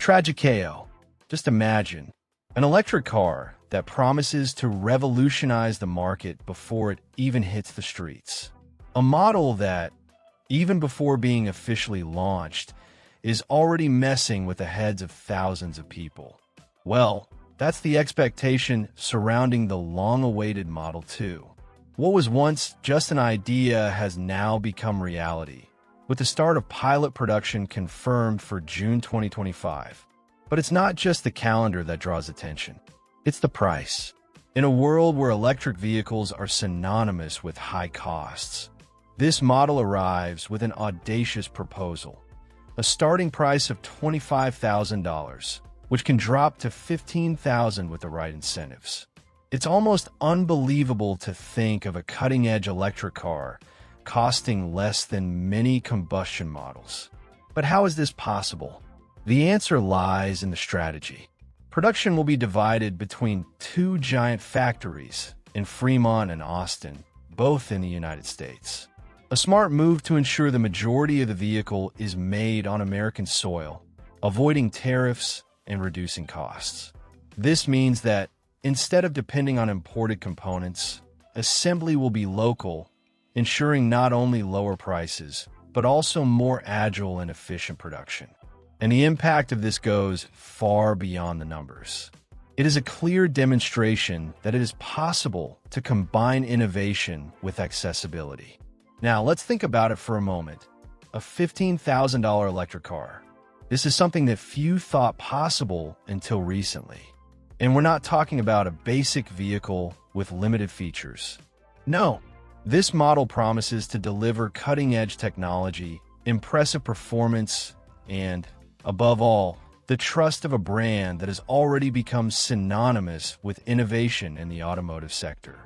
Tragicao. Just imagine an electric car that promises to revolutionize the market before it even hits the streets. A model that, even before being officially launched, is already messing with the heads of thousands of people. Well, that's the expectation surrounding the long-awaited Model 2. What was once just an idea has now become reality, with the start of pilot production confirmed for June 2025. But it's not just the calendar that draws attention. It's the price. In a world where electric vehicles are synonymous with high costs, this model arrives with an audacious proposal, a starting price of $25,000, which can drop to $15,000 with the right incentives. It's almost unbelievable to think of a cutting-edge electric car costing less than many combustion models. But how is this possible? The answer lies in the strategy. Production will be divided between two giant factories in Fremont and Austin, both in the United States. A smart move to ensure the majority of the vehicle is made on American soil, avoiding tariffs and reducing costs. This means that instead of depending on imported components, assembly will be local, ensuring not only lower prices, but also more agile and efficient production. And the impact of this goes far beyond the numbers. It is a clear demonstration that it is possible to combine innovation with accessibility. Now, let's think about it for a moment. A $15,000 electric car. This is something that few thought possible until recently. And we're not talking about a basic vehicle with limited features. No, this model promises to deliver cutting-edge technology, impressive performance, and, above all, the trust of a brand that has already become synonymous with innovation in the automotive sector.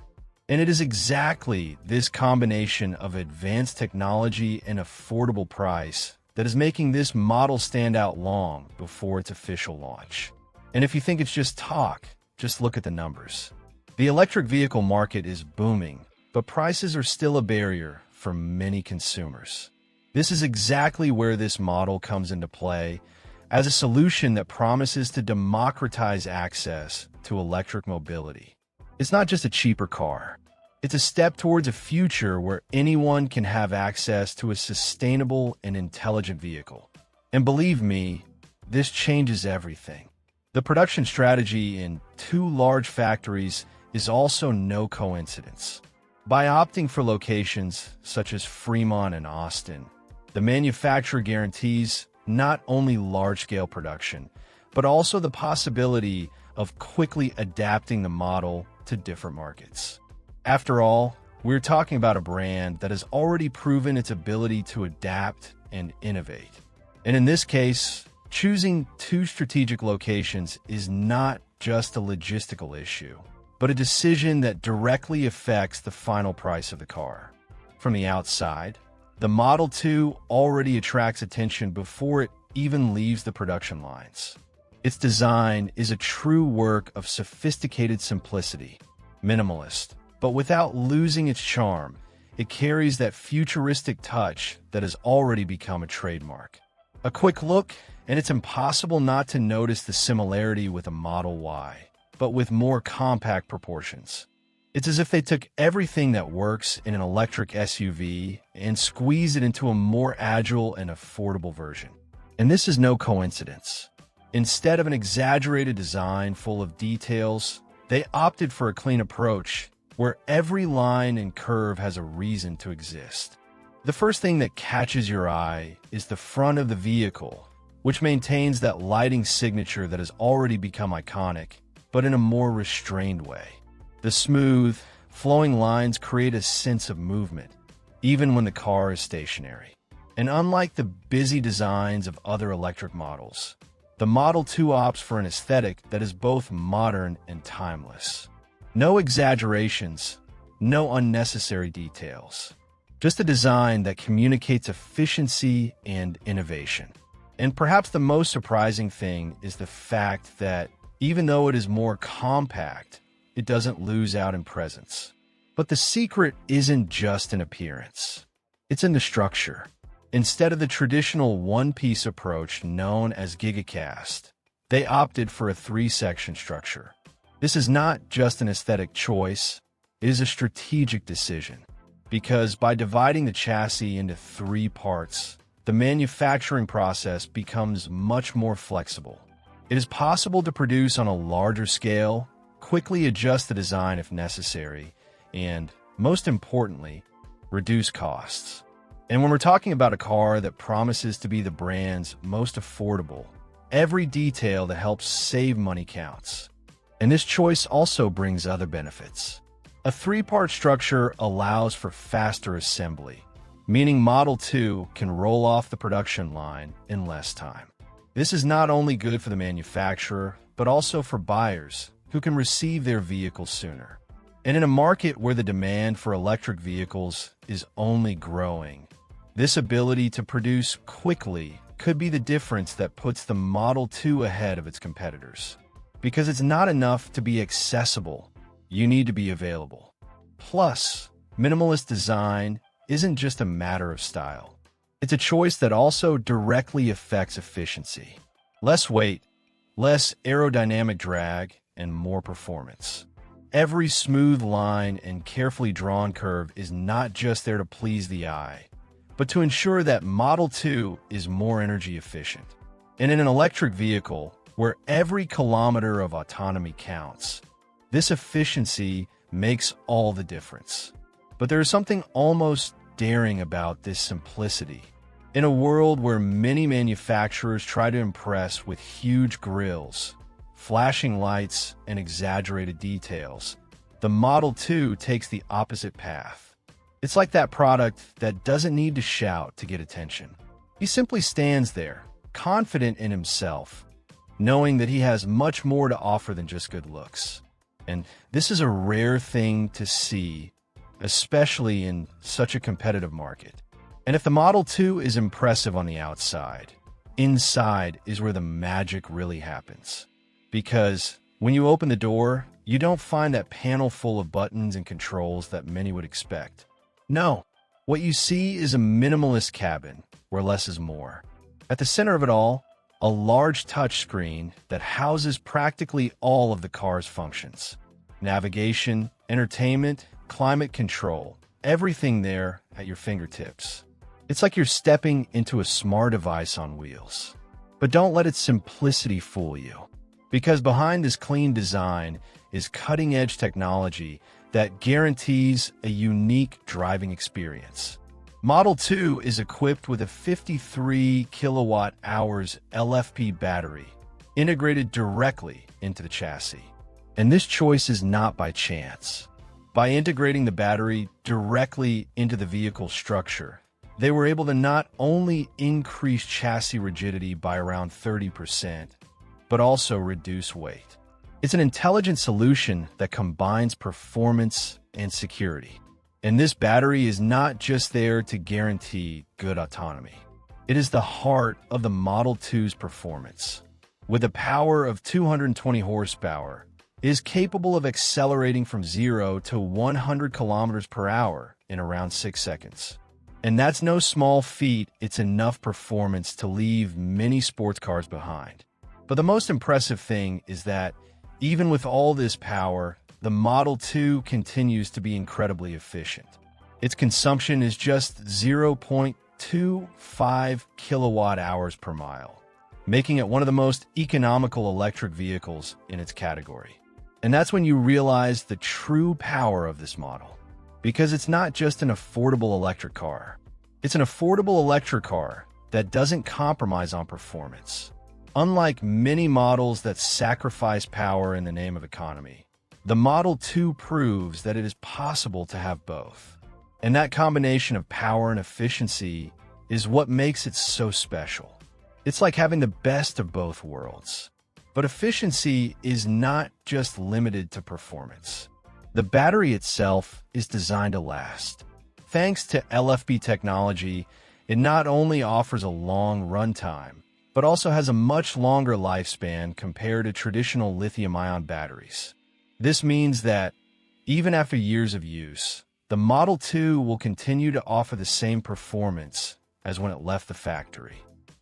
And it is exactly this combination of advanced technology and affordable price that is making this model stand out long before its official launch. And if you think it's just talk, just look at the numbers. The electric vehicle market is booming, but prices are still a barrier for many consumers. This is exactly where this model comes into play as a solution that promises to democratize access to electric mobility. It's not just a cheaper car. It's a step towards a future where anyone can have access to a sustainable and intelligent vehicle. And believe me, this changes everything. The production strategy in two large factories is also no coincidence. By opting for locations such as Fremont and Austin, the manufacturer guarantees not only large-scale production, but also the possibility of quickly adapting the model to different markets. After all, we're talking about a brand that has already proven its ability to adapt and innovate. And in this case, choosing two strategic locations is not just a logistical issue, but a decision that directly affects the final price of the car. From the outside, the Model 2 already attracts attention before it even leaves the production lines. Its design is a true work of sophisticated simplicity, minimalist, but without losing its charm. It carries that futuristic touch that has already become a trademark. A quick look, and it's impossible not to notice the similarity with a Model Y, but with more compact proportions. It's as if they took everything that works in an electric SUV and squeezed it into a more agile and affordable version. And this is no coincidence. Instead of an exaggerated design full of details, they opted for a clean approach where every line and curve has a reason to exist. The first thing that catches your eye is the front of the vehicle, which maintains that lighting signature that has already become iconic, but in a more restrained way. The smooth, flowing lines create a sense of movement, even when the car is stationary. And unlike the busy designs of other electric models, the Model 2 opts for an aesthetic that is both modern and timeless. No exaggerations, no unnecessary details. Just a design that communicates efficiency and innovation. And perhaps the most surprising thing is the fact that even though it is more compact, it doesn't lose out in presence. But the secret isn't just in appearance. It's in the structure. Instead of the traditional one-piece approach known as gigacast, they opted for a three-section structure. This is not just an aesthetic choice, it is a strategic decision, because by dividing the chassis into three parts, the manufacturing process becomes much more flexible. It is possible to produce on a larger scale, quickly adjust the design if necessary, and, most importantly, reduce costs. And when we're talking about a car that promises to be the brand's most affordable, every detail that helps save money counts. And this choice also brings other benefits. A three-part structure allows for faster assembly, meaning Model 2 can roll off the production line in less time. This is not only good for the manufacturer, but also for buyers who can receive their vehicles sooner. And in a market where the demand for electric vehicles is only growing, this ability to produce quickly could be the difference that puts the Model 2 ahead of its competitors. Because it's not enough to be accessible, you need to be available. Plus, minimalist design isn't just a matter of style. It's a choice that also directly affects efficiency. Less weight, less aerodynamic drag, and more performance. Every smooth line and carefully drawn curve is not just there to please the eye, but to ensure that Model 2 is more energy efficient. And in an electric vehicle, where every kilometer of autonomy counts, this efficiency makes all the difference. But there is something almost daring about this simplicity. In a world where many manufacturers try to impress with huge grills, flashing lights, and exaggerated details, the Model 2 takes the opposite path. It's like that product that doesn't need to shout to get attention. He simply stands there, confident in himself, knowing that he has much more to offer than just good looks. And this is a rare thing to see, especially in such a competitive market. And if the Model 2 is impressive on the outside, inside is where the magic really happens. Because when you open the door, you don't find that panel full of buttons and controls that many would expect. No, what you see is a minimalist cabin where less is more. At the center of it all, a large touchscreen that houses practically all of the car's functions. Navigation, entertainment, climate control, everything there at your fingertips. It's like you're stepping into a smart device on wheels. But don't let its simplicity fool you, because behind this clean design is cutting-edge technology that guarantees a unique driving experience. Model 2 is equipped with a 53 kWh LFP battery integrated directly into the chassis. And this choice is not by chance. By integrating the battery directly into the vehicle structure, they were able to not only increase chassis rigidity by around 30%, but also reduce weight. It's an intelligent solution that combines performance and security. And this battery is not just there to guarantee good autonomy. It is the heart of the Model 2's performance. With a power of 220 horsepower, it is capable of accelerating from 0 to 100 kilometers per hour in around 6 seconds. And that's no small feat. It's enough performance to leave many sports cars behind. But the most impressive thing is that even with all this power, the Model 2 continues to be incredibly efficient. Its consumption is just 0.25 kilowatt hours per mile, making it one of the most economical electric vehicles in its category. And that's when you realize the true power of this model. Because it's not just an affordable electric car. It's an affordable electric car that doesn't compromise on performance. Unlike many models that sacrifice power in the name of economy, the Model 2 proves that it is possible to have both. And that combination of power and efficiency is what makes it so special. It's like having the best of both worlds. But efficiency is not just limited to performance. The battery itself is designed to last. Thanks to LFP technology, it not only offers a long runtime, but also has a much longer lifespan compared to traditional lithium-ion batteries. This means that, even after years of use, the Model 2 will continue to offer the same performance as when it left the factory.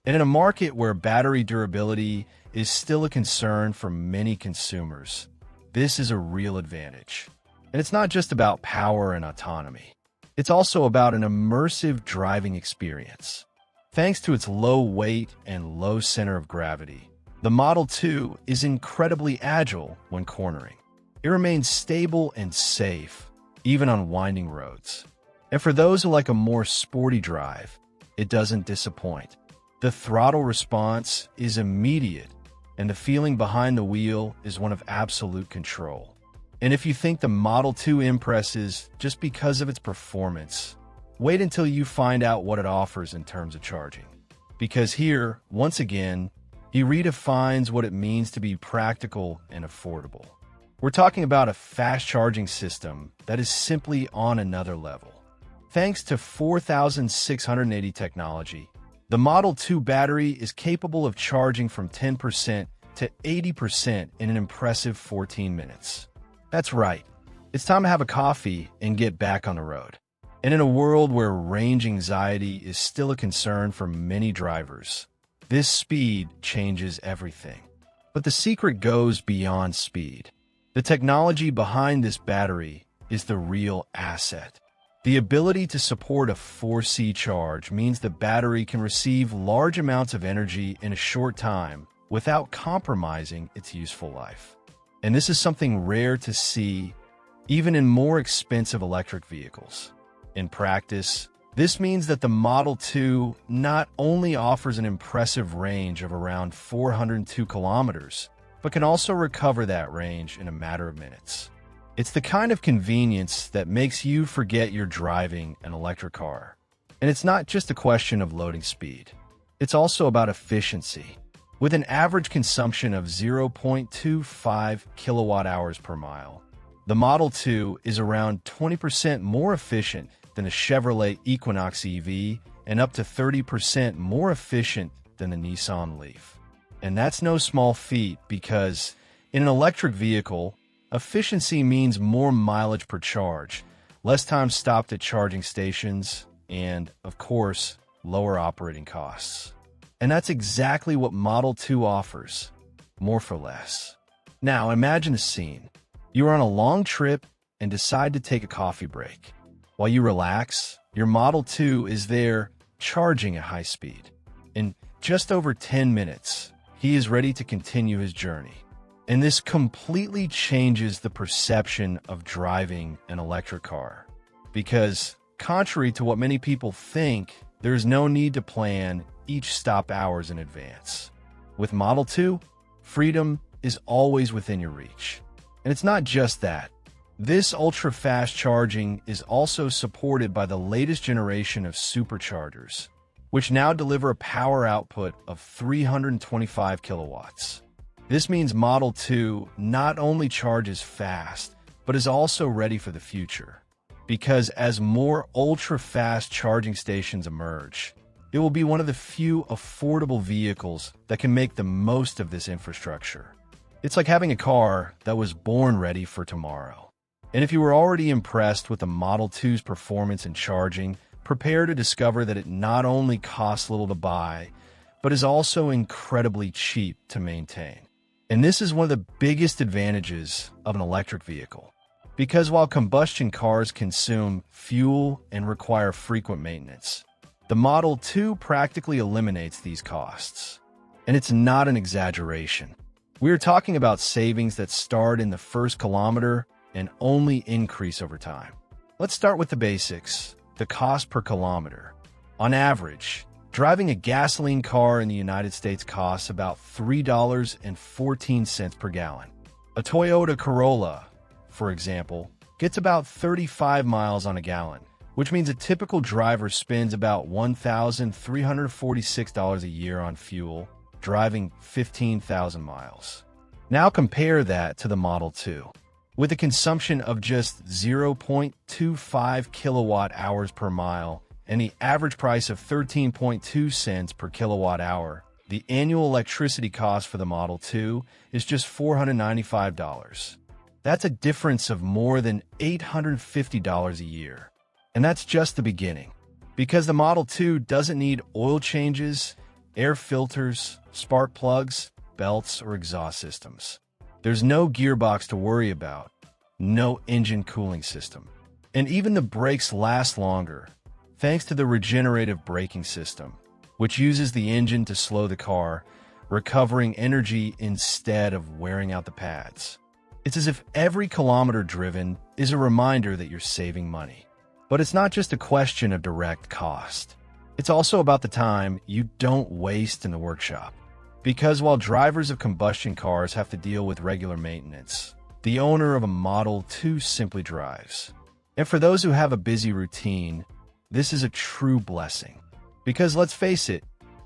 And in a market where battery durability is still a concern for many consumers, this is a real advantage. And it's not just about power and autonomy. It's also about an immersive driving experience. Thanks to its low weight and low center of gravity, the Model 2 is incredibly agile when cornering. It remains stable and safe, even on winding roads. And for those who like a more sporty drive, it doesn't disappoint. The throttle response is immediate, and the feeling behind the wheel is one of absolute control. And if you think the Model 2 impresses just because of its performance, wait until you find out what it offers in terms of charging. Because here, once again, he redefines what it means to be practical and affordable. We're talking about a fast charging system that is simply on another level. Thanks to 4680 technology, the Model 2 battery is capable of charging from 10% to 80% in an impressive 14 minutes. That's right. It's time to have a coffee and get back on the road. And in a world where range anxiety is still a concern for many drivers, this speed changes everything. But the secret goes beyond speed. The technology behind this battery is the real asset. The ability to support a 4C charge means the battery can receive large amounts of energy in a short time without compromising its useful life. And this is something rare to see even in more expensive electric vehicles. In practice, this means that the Model 2 not only offers an impressive range of around 402 kilometers, but can also recover that range in a matter of minutes. It's the kind of convenience that makes you forget you're driving an electric car. And it's not just a question of loading speed. It's also about efficiency. With an average consumption of 0.25 kilowatt hours per mile, the Model 2 is around 20% more efficient than a Chevrolet Equinox EV and up to 30% more efficient than the Nissan Leaf. And that's no small feat because in an electric vehicle, efficiency means more mileage per charge, less time stopped at charging stations, and, of course, lower operating costs. And that's exactly what Model 2 offers, more for less. Now, imagine a scene. You are on a long trip and decide to take a coffee break. While you relax, your Model 2 is there charging at high speed. In just over 10 minutes, he is ready to continue his journey. And this completely changes the perception of driving an electric car. Because, contrary to what many people think, there's no need to plan each stop hours in advance. With Model 2, freedom is always within your reach. And it's not just that. This ultra-fast charging is also supported by the latest generation of superchargers, which now deliver a power output of 325 kilowatts. This means Model 2 not only charges fast, but is also ready for the future. Because as more ultra-fast charging stations emerge, it will be one of the few affordable vehicles that can make the most of this infrastructure. It's like having a car that was born ready for tomorrow. And if you were already impressed with the Model 2's performance and charging, prepare to discover that it not only costs little to buy, but is also incredibly cheap to maintain. And this is one of the biggest advantages of an electric vehicle. Because while combustion cars consume fuel and require frequent maintenance, the Model 2 practically eliminates these costs. And it's not an exaggeration. We're talking about savings that start in the first kilometer and only increase over time. Let's start with the basics, the cost per kilometer. On average, driving a gasoline car in the United States costs about $3.14 per gallon. A Toyota Corolla, for example, gets about 35 miles on a gallon, which means a typical driver spends about $1,346 a year on fuel, driving 15,000 miles. Now compare that to the Model 2. With a consumption of just 0.25 kilowatt hours per mile and the average price of 13.2 cents per kilowatt hour, the annual electricity cost for the Model 2 is just $495. That's a difference of more than $850 a year. And that's just the beginning. Because the Model 2 doesn't need oil changes, air filters, spark plugs, belts, or exhaust systems. There's no gearbox to worry about, no engine cooling system. And even the brakes last longer, thanks to the regenerative braking system, which uses the engine to slow the car, recovering energy instead of wearing out the pads. It's as if every kilometer driven is a reminder that you're saving money. But it's not just a question of direct cost. It's also about the time you don't waste in the workshop. Because while drivers of combustion cars have to deal with regular maintenance, the owner of a Model 2 simply drives. And for those who have a busy routine, this is a true blessing. Because let's face it,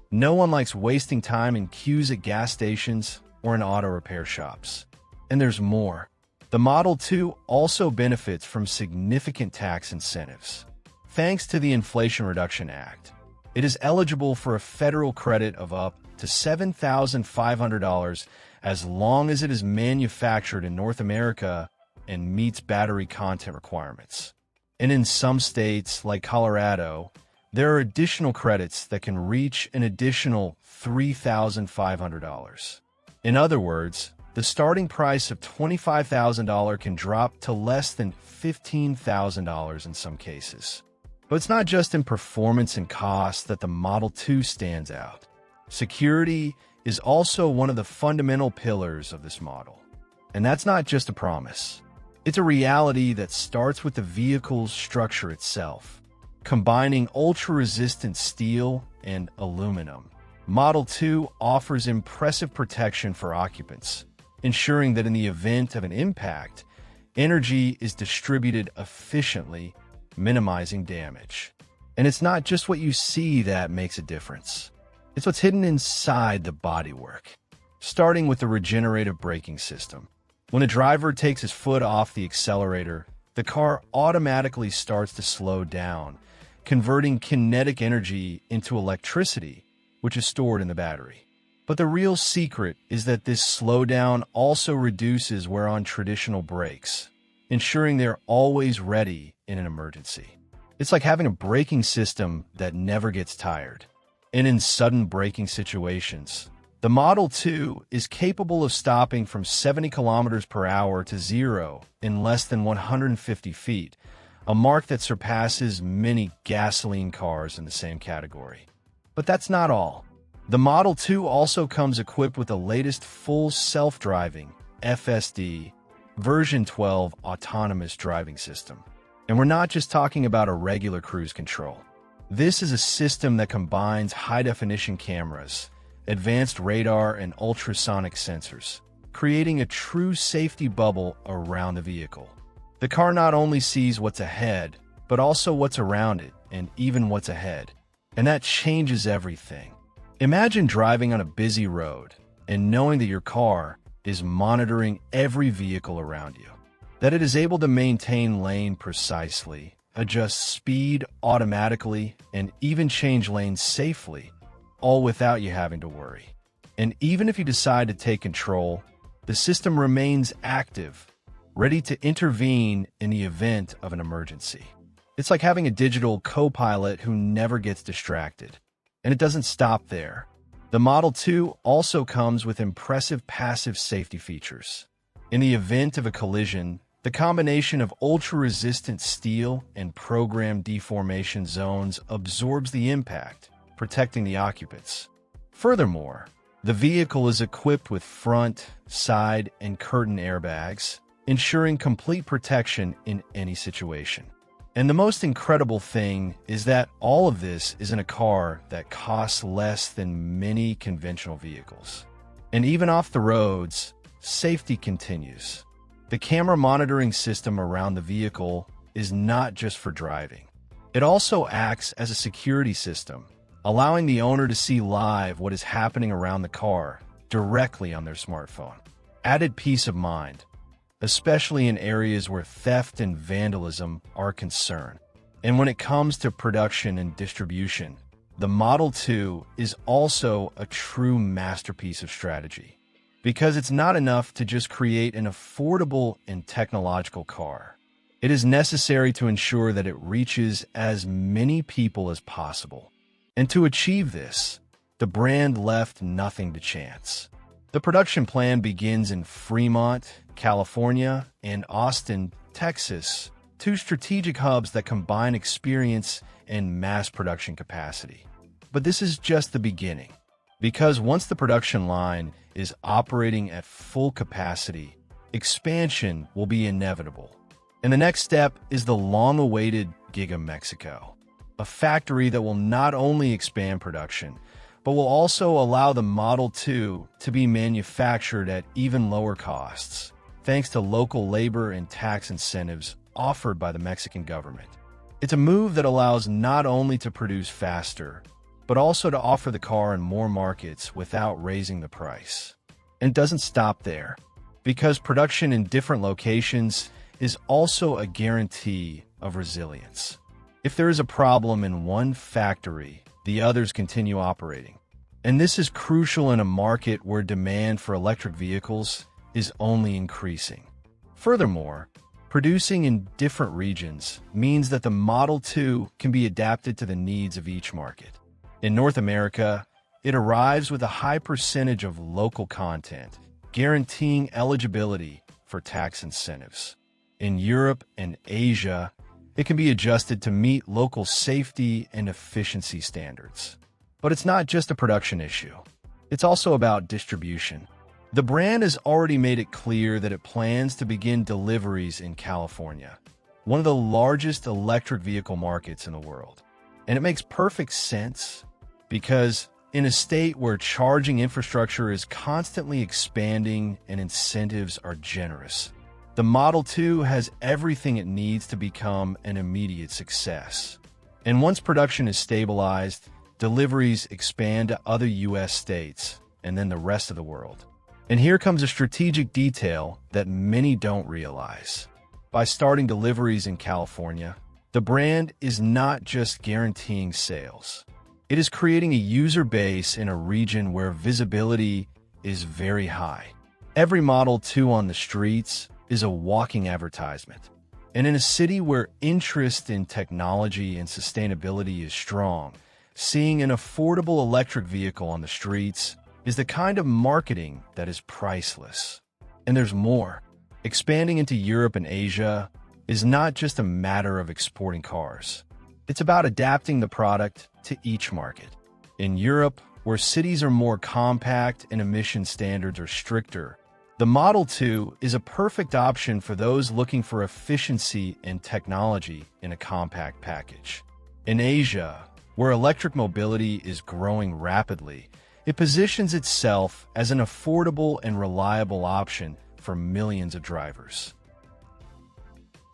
no one likes wasting time in queues at gas stations or in auto repair shops. And there's more. The Model 2 also benefits from significant tax incentives. Thanks to the Inflation Reduction Act, it is eligible for a federal credit of up to $7,500 as long as it is manufactured in North America and meets battery content requirements. And in some states, like Colorado, there are additional credits that can reach an additional $3,500. In other words, the starting price of $25,000 can drop to less than $15,000 in some cases. But it's not just in performance and cost that the Model 2 stands out. Security is also one of the fundamental pillars of this model. And that's not just a promise. It's a reality that starts with the vehicle's structure itself. Combining ultra-resistant steel and aluminum, Model 2 offers impressive protection for occupants, ensuring that in the event of an impact, energy is distributed efficiently, minimizing damage. And it's not just what you see that makes a difference. It's what's hidden inside the bodywork. Starting with the regenerative braking system. When a driver takes his foot off the accelerator, the car automatically starts to slow down, converting kinetic energy into electricity, which is stored in the battery. But the real secret is that this slowdown also reduces wear on traditional brakes, ensuring they're always ready in an emergency. It's like having a braking system that never gets tired. And in sudden braking situations, the Model 2 is capable of stopping from 70 kilometers per hour to zero in less than 150 feet, a mark that surpasses many gasoline cars in the same category. But that's not all. The Model 2 also comes equipped with the latest full self-driving FSD version 12 autonomous driving system. And we're not just talking about a regular cruise control. This is a system that combines high-definition cameras, advanced radar, and ultrasonic sensors, creating a true safety bubble around the vehicle. The car not only sees what's ahead, but also what's around it, and even what's ahead. And that changes everything. Imagine driving on a busy road and knowing that your car is monitoring every vehicle around you, that it is able to maintain lane precisely, adjust speed automatically, and even change lanes safely, all without you having to worry. And even if you decide to take control, the system remains active, ready to intervene in the event of an emergency. It's like having a digital co-pilot who never gets distracted. And it doesn't stop there. The Model 2 also comes with impressive passive safety features. In the event of a collision, the combination of ultra-resistant steel and programmed deformation zones absorbs the impact, protecting the occupants. Furthermore, the vehicle is equipped with front, side, and curtain airbags, ensuring complete protection in any situation. And the most incredible thing is that all of this is in a car that costs less than many conventional vehicles. And even off the roads, safety continues. The camera monitoring system around the vehicle is not just for driving. It also acts as a security system, allowing the owner to see live what is happening around the car directly on their smartphone. Added peace of mind, especially in areas where theft and vandalism are a concern. And when it comes to production and distribution, the Model 2 is also a true masterpiece of strategy. Because it's not enough to just create an affordable and technological car. It is necessary to ensure that it reaches as many people as possible. And to achieve this, the brand left nothing to chance. The production plan begins in Fremont, California, and Austin, Texas, two strategic hubs that combine experience and mass production capacity. But this is just the beginning, because once the production line is operating at full capacity, expansion will be inevitable. And the next step is the long-awaited Giga Mexico, a factory that will not only expand production, but will also allow the Model 2 to be manufactured at even lower costs, thanks to local labor and tax incentives offered by the Mexican government. It's a move that allows not only to produce faster, but also to offer the car in more markets without raising the price. And it doesn't stop there, because production in different locations is also a guarantee of resilience. If there is a problem in one factory, the others continue operating. And this is crucial in a market where demand for electric vehicles is only increasing. Furthermore, producing in different regions means that the Model 2 can be adapted to the needs of each market. In North America, it arrives with a high percentage of local content, guaranteeing eligibility for tax incentives. In Europe and Asia, it can be adjusted to meet local safety and efficiency standards. But it's not just a production issue. It's also about distribution. The brand has already made it clear that it plans to begin deliveries in California, one of the largest electric vehicle markets in the world. And it makes perfect sense because in a state where charging infrastructure is constantly expanding and incentives are generous, the Model 2 has everything it needs to become an immediate success. And once production is stabilized, deliveries expand to other U.S. states and then the rest of the world. And here comes a strategic detail that many don't realize. By starting deliveries in California, the brand is not just guaranteeing sales. It is creating a user base in a region where visibility is very high. Every Model 2 on the streets is a walking advertisement. And in a city where interest in technology and sustainability is strong, seeing an affordable electric vehicle on the streets is the kind of marketing that is priceless. And there's more. Expanding into Europe and Asia is not just a matter of exporting cars. It's about adapting the product to each market. In Europe, where cities are more compact and emission standards are stricter, the Model 2 is a perfect option for those looking for efficiency and technology in a compact package. In Asia, where electric mobility is growing rapidly, it positions itself as an affordable and reliable option for millions of drivers.